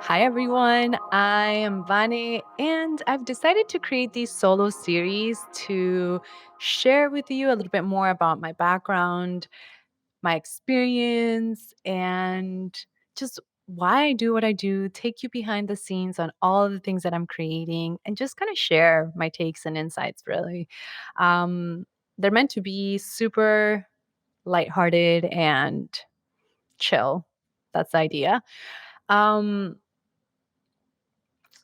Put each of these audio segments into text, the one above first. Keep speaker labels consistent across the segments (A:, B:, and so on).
A: Hi, everyone. I am Vane, and I've decided to create these solo series to share with you a little bit more about my background, my experience, and just why I do what I do, take you behind the scenes on all of the things that I'm creating, and just kind of share my takes and insights, really. Um, they're meant to be super lighthearted and chill. That's the idea. Um,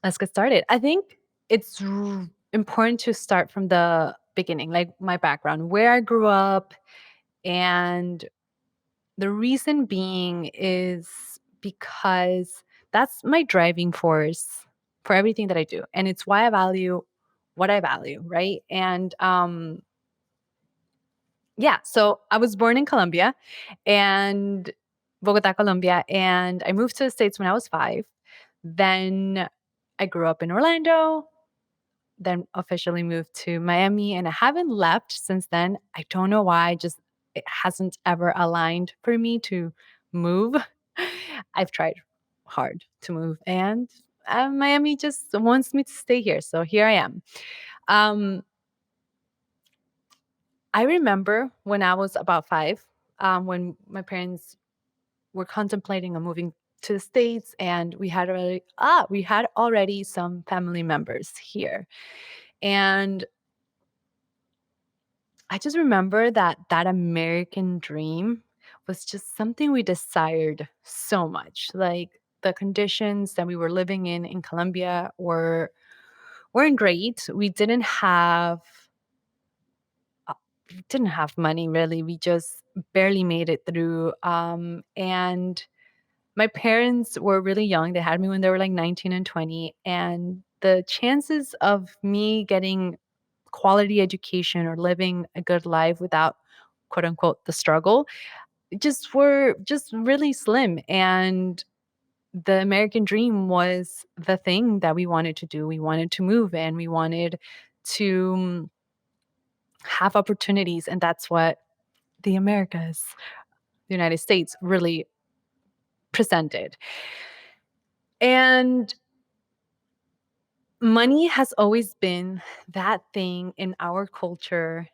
A: Let's get started. I think it's important to start from the beginning, like my background, where I grew up. And the reason being is because that's my driving force for everything that I do. And it's why I value what I value, right? Yeah, so I was born in Colombia and Bogota, Colombia, and I moved to the States when I was 5. Then I grew up in Orlando, then officially moved to Miami, and I haven't left since then. I don't know why, just it hasn't ever aligned for me to move. I've tried hard to move, and Miami just wants me to stay here, so here I am. Um, I remember when I was about 5, when my parents were contemplating on moving to the States, and we had already some family members here, and I just remember that that American dream was just something we desired so much. Like the conditions that we were living in Colombia weren't great. We didn't have money really. We just barely made it through. And my parents were really young. They had me when they were like 19 and 20. And the chances of me getting quality education or living a good life without quote unquote the struggle just were just really slim. And the American dream was the thing that we wanted to do. We wanted to move and we wanted to have opportunities. And that's what the Americas, the United States, really presented. And money has always been that thing in our culture,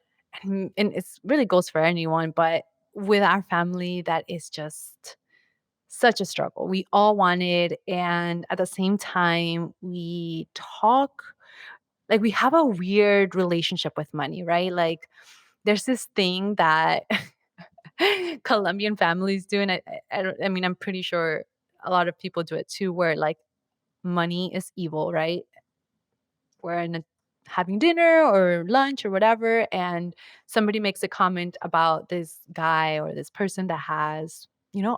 A: and it's really goes for anyone, but with our family, that is just such a struggle. We all want it, and at the same time, we talk like we have a weird relationship with money, right? Like there's this thing that Colombian families do, and I mean, I'm pretty sure a lot of people do it too, where like money is evil, right? We're having dinner or lunch or whatever, and somebody makes a comment about this guy or this person that has,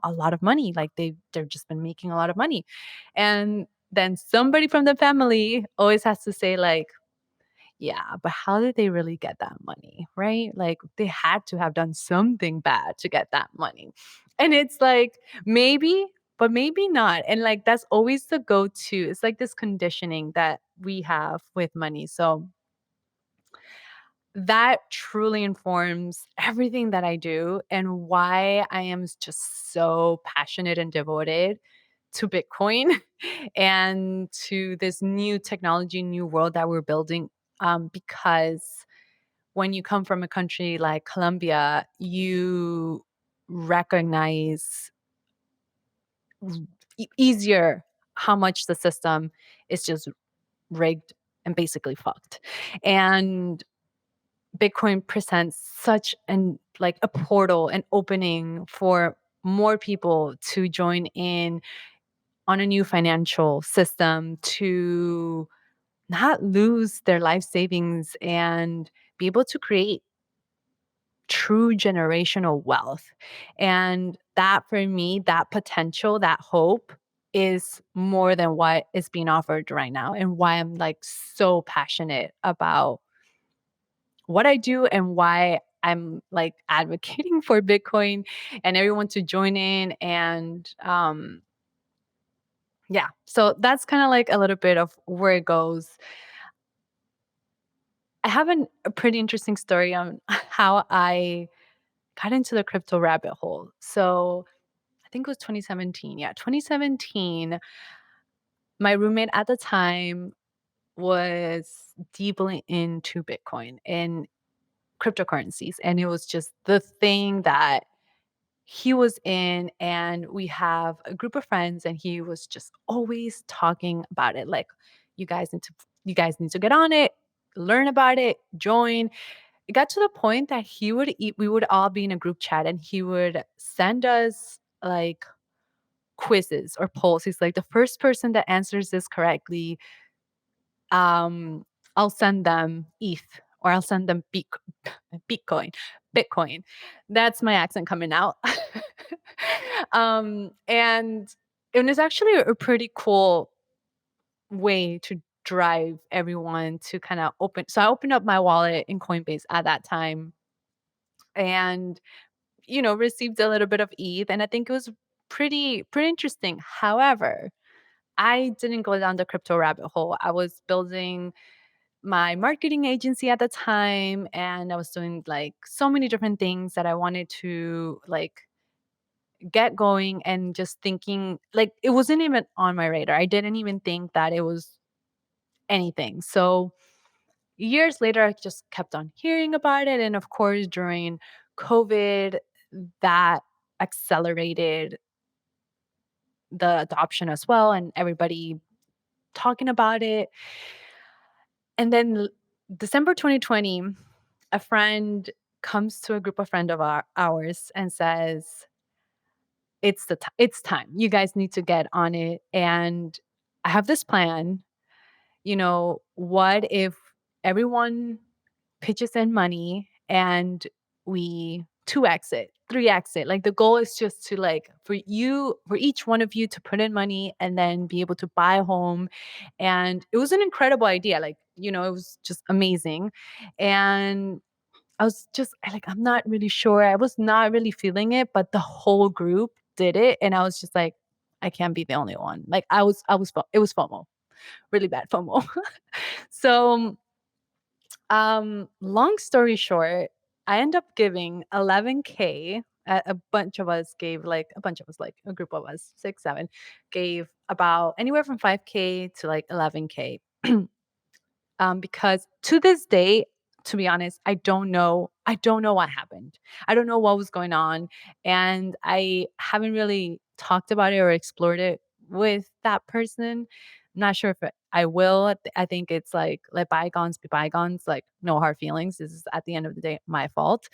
A: a lot of money. Like they've just been making a lot of money. And then somebody from the family always has to say, like, yeah, but how did they really get that money? Right? Like they had to have done something bad to get that money. And it's like, maybe, but maybe not. And like that's always the go to. It's like this conditioning that we have with money. So that truly informs everything that I do and why I am just so passionate and devoted to Bitcoin and to this new technology, new world that we're building. Because when you come from a country like Colombia, you recognize easier how much the system is just rigged and basically fucked. And Bitcoin presents such an like a portal, an opening for more people to join in on a new financial system, to not lose their life savings and be able to create true generational wealth. And that for me, that potential, that hope is more than what is being offered right now, and why I'm like so passionate about what I do and why I'm like advocating for Bitcoin and everyone to join in. And yeah, so that's kind of like a little bit of where it goes. I have a pretty interesting story on how I got into the crypto rabbit hole. So I think it was 2017. Yeah, 2017. My roommate at the time was deeply into Bitcoin and cryptocurrencies, and it was just the thing that he was in, and we have a group of friends, and he was just always talking about it, like, "You guys need to you guys need to get on it, learn about it, join." It got to the point that we would all be in a group chat, and he would send us, like, quizzes or polls. He's like, "The first person that answers this correctly, um, I'll send them ETH, or I'll send them Bitcoin, Bitcoin." That's my accent coming out. And it was actually a pretty cool way to drive everyone to kinda open so I opened up my wallet in Coinbase at that time and, received a little bit of ETH, and I think it was pretty interesting. However, I didn't go down the crypto rabbit hole. I was building my marketing agency at the time, and I was doing, like, so many different things that I wanted to, like, get going, and just thinking like, it wasn't even on my radar. I didn't even think that it was anything. So, years later, I just kept on hearing about it, and of course, during COVID, that accelerated the adoption as well, and everybody talking about it. And then December 2020, a friend comes to a group of friend of ours and says, it's time. You guys need to get on it, and I have this plan. What if everyone pitches in money and we 2x it, 3x it. Like the goal is just to like for each one of you to put in money and then be able to buy a home. And it was an incredible idea. Like, it was just amazing. And I was just like, I'm not really sure. I was not really feeling it, but the whole group did it. And I was just like, I can't be the only one. Like it was FOMO, really bad FOMO. So long story short, I end up giving 11K. A bunch of us gave like a bunch of us, like a group of us, 6, 7, gave about anywhere from 5K to like 11K. Because to this day, to be honest, I don't know. I don't know what happened. I don't know what was going on, and I haven't really talked about it or explored it with that person. I'm not sure if I will. I think it's like let bygones be bygones. Like no hard feelings. This is at the end of the day my fault.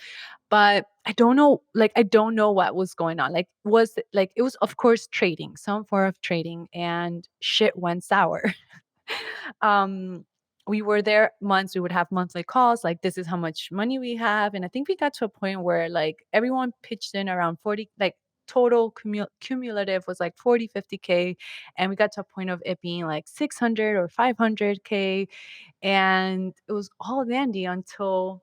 A: But I don't know. Like I don't know what was going on. Like it was of course trading, some form of trading, and shit went sour. um, we were there months. We would have monthly calls, like, "This is how much money we have," and I think we got to a point where, like, everyone pitched in around 40 like, total cumulative was, like, 40, 50K, and we got to a point of it being, like, 600 or 500K, and it was all dandy until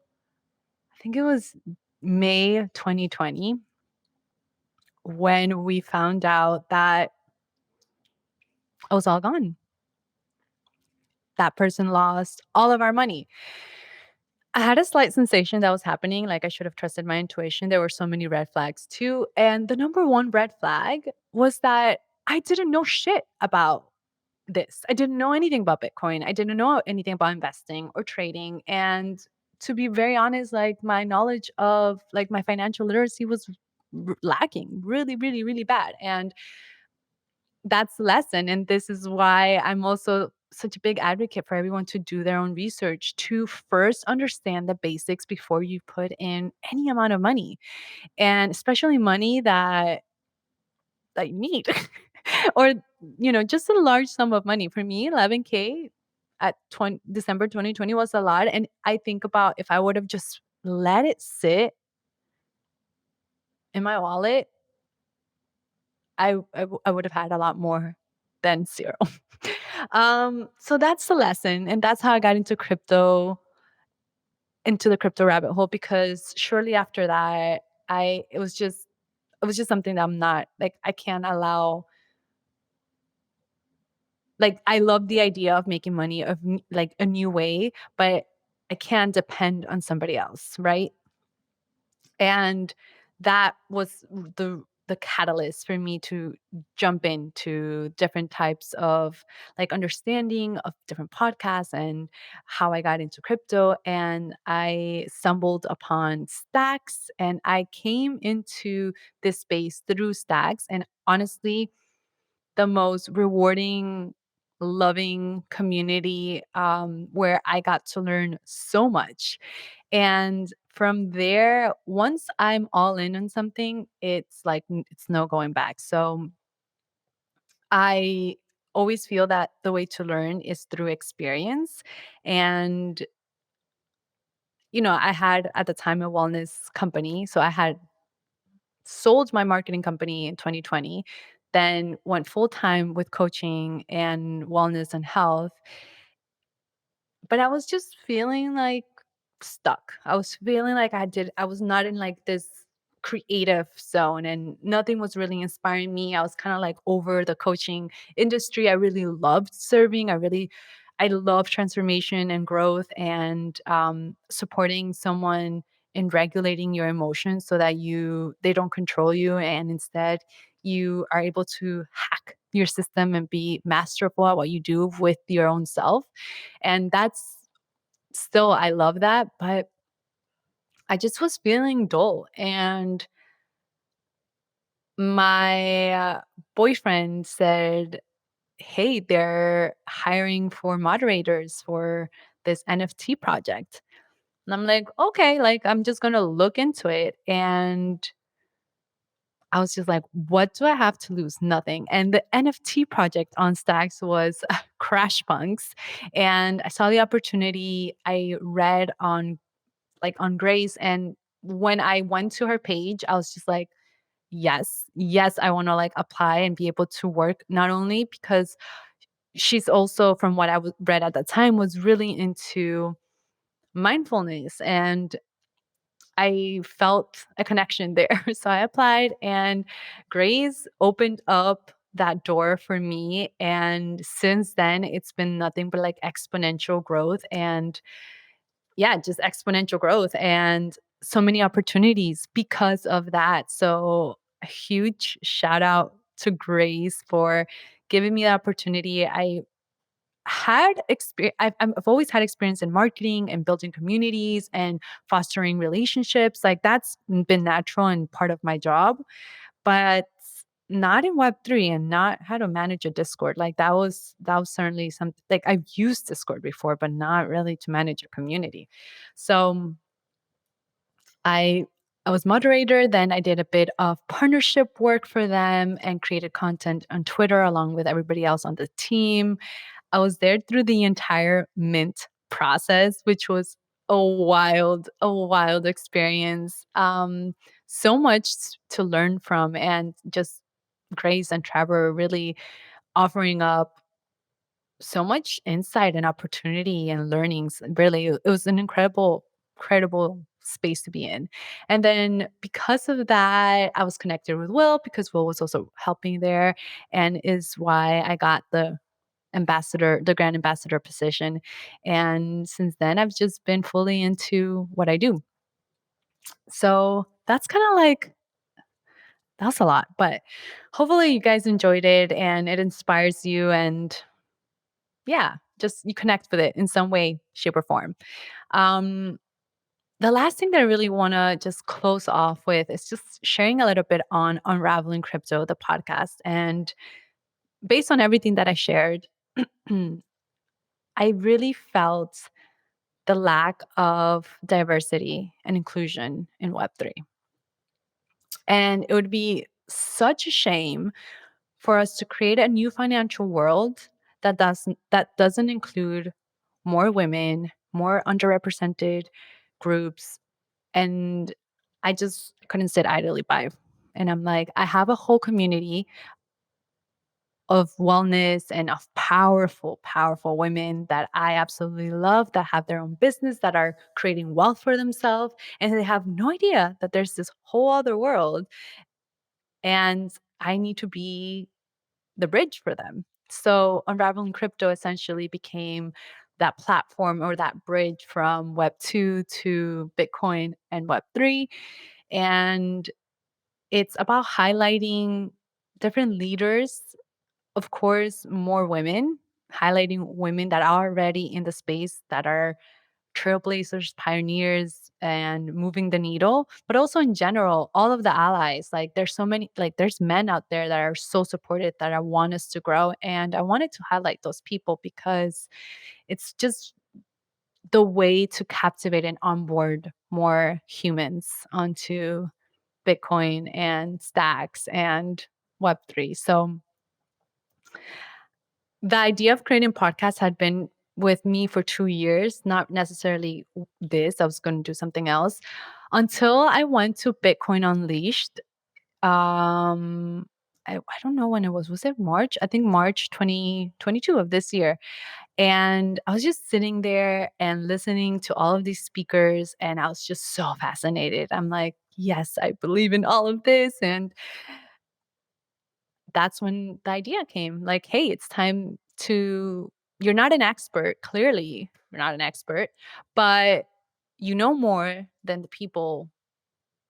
A: I think it was May 2020 when we found out that it was all gone. That person lost all of our money. I had a slight sensation that was happening, like, I should have trusted my intuition. There were so many red flags too, and the number one red flag was that I didn't know shit about this. I didn't know anything about Bitcoin. I didn't know anything about investing or trading, and to be very honest, like, my knowledge of, like, my financial literacy was lacking really, really, really bad, and that's the lesson, and this is why I'm also such a big advocate for everyone to do their own research, to first understand the basics before you put in any amount of money, and especially money that you need or, just a large sum of money. For me, 11K at December 2020 was a lot, and I think about if I would have just let it sit in my wallet, I would have had a lot more than 0. So that's the lesson, and that's how I got into the crypto rabbit hole, because shortly after that, I it was just something that I'm not like, I can't allow like, I love the idea of making money of like, a new way, but I can't depend on somebody else, right? And that was the the catalyst for me to jump into different types of like understanding of different podcasts and how I got into crypto. And I stumbled upon stacks and I came into this space through stacks. And honestly, the most rewarding, loving community where I got to learn so much. And from there, once I'm all in on something, it's like it's no going back. So I always feel that the way to learn is through experience. And, I had at the time a wellness company. So I had sold my marketing company in 2020, then went full time with coaching and wellness and health. But I was just feeling, like, stuck. I was feeling like I was not in, like, this creative zone, and nothing was really inspiring me. I was kinda, like, over the coaching industry. I really loved serving. I love transformation and growth and, supporting someone in regulating your emotions so that they don't control you, and instead, you are able to hack your system and be masterful at what you do with your own self. And that's still I love that, but I just was feeling dull. And my boyfriend said, "Hey, they're hiring for moderators for this NFT project." And I'm like, "Okay, like I'm just going to look into it." And I was just like, "What do I have to lose? Nothing." And the NFT project on Stacks was Crash Punks, and I saw the opportunity. I read on Grace, and when I went to her page, I was just like, "Yes, yes, I wanna, like, apply and be able to work," not only because she's also, from what I read at the time, was really into mindfulness, and I felt a connection there. So I applied, and Grace opened up that door for me, and since then, it's been nothing but, like, exponential growth and yeah, just exponential growth and so many opportunities because of that. So, a huge shout out to Grace for giving me the opportunity. I've always had experience in marketing and building communities and fostering relationships. Like that's been natural and part of my job, but not in Web3 and not how to manage a Discord. Like that was certainly something like I've used Discord before, but not really to manage a community. So I I was moderator, then I did a bit of partnership work for them and created content on Twitter along with everybody else on the team. I was there through the entire mint process, which was a wild experience. So much to learn from, and just Grace and Trevor really offering up so much insight and opportunity and learnings. Really, it was an incredible space to be in. And then because of that, I was connected with Will because Will was also helping there and is why I got the grand ambassador position. And since then, I've just been fully into what I do. So that's kind of like, that's a lot, but hopefully you guys enjoyed it and it inspires you. And yeah, just you connect with it in some way, shape, or form. Um, the last thing that I really want to just close off with is just sharing a little bit on Unraveling Crypto, the podcast. And based on everything that I shared, I really felt the lack of diversity and inclusion in Web3. And it would be such a shame for us to create a new financial world that doesn't include more women, more underrepresented groups, and I just couldn't sit idly by. And I'm like, I have a whole community of wellness and of powerful, powerful women that I absolutely love that have their own business, that are creating wealth for themselves. And they have no idea that there's this whole other world. And I need to be the bridge for them. So Unraveling Crypto essentially became that platform or that bridge from Web 2 to Bitcoin and Web 3. And It's about highlighting different leaders, of course, more women, highlighting women that are already in the space that are trailblazers, pioneers, and moving the needle, but also in general, all of the allies. Like there's so many, like there's men out there that are so supportive that I want us to grow. And I wanted to highlight those people because it's just the way to captivate and onboard more humans onto Bitcoin and stacks and Web3. So the idea of creating podcasts had been with me for 2 years, not necessarily this, I was gonna do something else, until I went to Bitcoin Unleashed. Um, I don't know when it was it March? I think March 2022 of this year, and I was just sitting there and listening to all of these speakers, and I was just so fascinated. I'm like, "Yes, I believe in all of this," and that's when the idea came, like, "Hey, it's time to you're not an expert, clearly, you're not an expert, but you know more than the people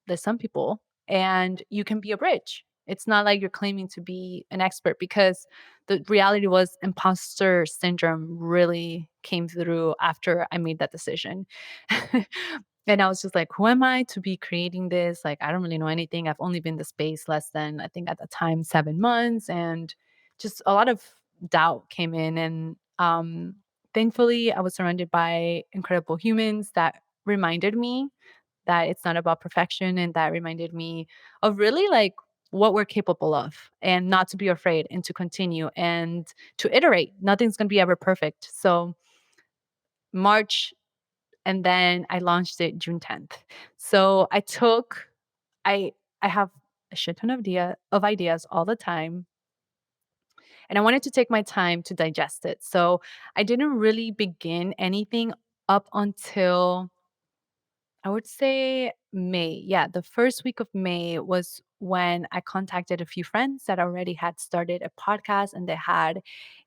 A: there's some people, and you can be a bridge. It's not like you're claiming to be an expert because the reality was imposter syndrome really came through after I made that decision. And I was just like, who am I to be creating this? Like, I don't really know anything. I've only been in the space less than, I think at the time, 7 months. And just a lot of doubt came in. And thankfully, I was surrounded by incredible humans that reminded me that it's not about perfection, and that reminded me of really like what we're capable of and not to be afraid and to continue and to iterate. Nothing's going to be ever perfect. So March, and then I launched it June 10th. So I I have a shit ton of ideas all the time, and I wanted to take my time to digest it. So I didn't really begin anything up until, I would say, May. Yeah, the first week of May was when I contacted a few friends that already had started a podcast, and they had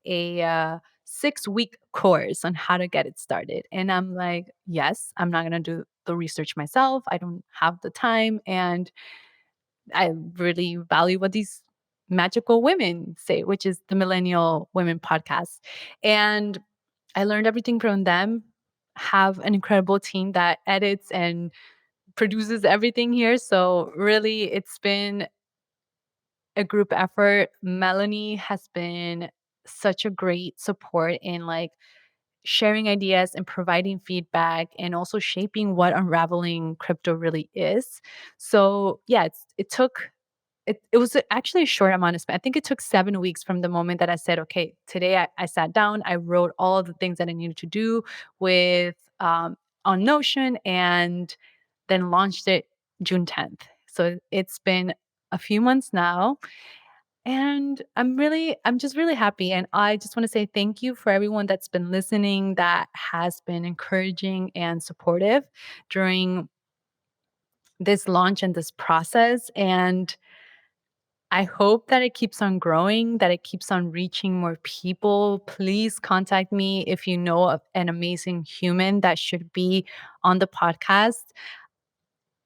A: a 6-week course on how to get it started. And I'm like, yes, I'm not going to do the research myself. I don't have the time. And I really value what these magical women say, which is the Millennial Women Podcast. And I learned everything from them. Have an incredible team that edits and produces everything here. So really, it's been a group effort. Melanie has been such a great support in like sharing ideas and providing feedback and also shaping what unraveling crypto really is. So yeah, it was actually a short amount of time. I think it took 7 weeks from the moment that I said, okay, today I sat down, I wrote all of the things that I needed to do with on Notion, and then launched it June 10th. So it's been a few months now, and I'm just really happy. And I just want to say thank you for everyone that's been listening, that has been encouraging and supportive during this launch and this process. And I hope that it keeps on growing, that it keeps on reaching more people. Please contact me if you know of an amazing human that should be on the podcast.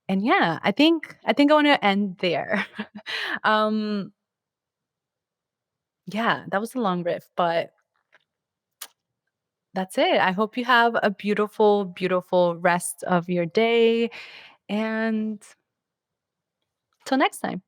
A: And yeah, I think I want to end there. um yeah, that was a long riff, but that's it. I hope you have a beautiful, beautiful rest of your day, and till next time.